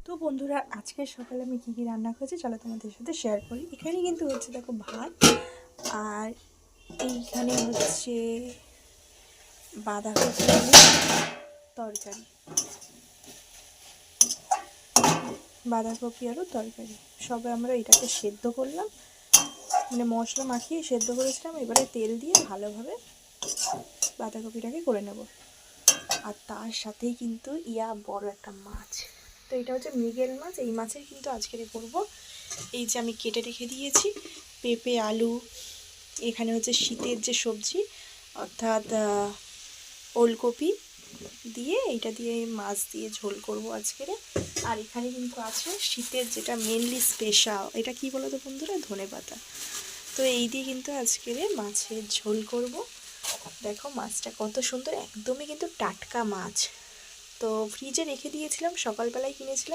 তো বন্ধুরা, আজকে সকালে আমি কী কী রান্না করেছি চলো তোমাদের সাথে শেয়ার করি। এখানে কিন্তু হচ্ছে দেখো ভাত, আর এইখানে হচ্ছে বাঁধাকপি তরকারি, বাঁধাকপি আলু তরকারি। সবে আমরা এটাকে সেদ্ধ করলাম, মানে মশলা মাখিয়ে সেদ্ধ করেছিলাম। এবারে তেল দিয়ে ভালোভাবে বাঁধাকপিটাকে করে নেব। আর তার সাথেই কিন্তু বড় একটা মাছ। তো এটা হচ্ছে মৃগেল মাছ। এই মাছের কিন্তু আজকে করব। এই যে আমি কেটে রেখে দিয়েছি পেঁপে, আলু, এখানে হচ্ছে শীতের যে সবজি অর্থাৎ ওলকপি দিয়ে এইটা দিয়ে মাছ দিয়ে ঝোল করব আজকের। আর এখানে কিন্তু আছে শীতের যেটা মেনলি স্পেশাল, এটা কি বলো তো বন্ধুরা, ধনেপাতা। তো এই দিয়ে কিন্তু আজকের মাছের ঝোল করব। দেখো মাছটা কত সুন্দর, একদমই কিন্তু টাটকা মাছ। তো ফ্রিজে রেখে দিয়েছিলাম, সকালবেলায় কিনেছিলাম।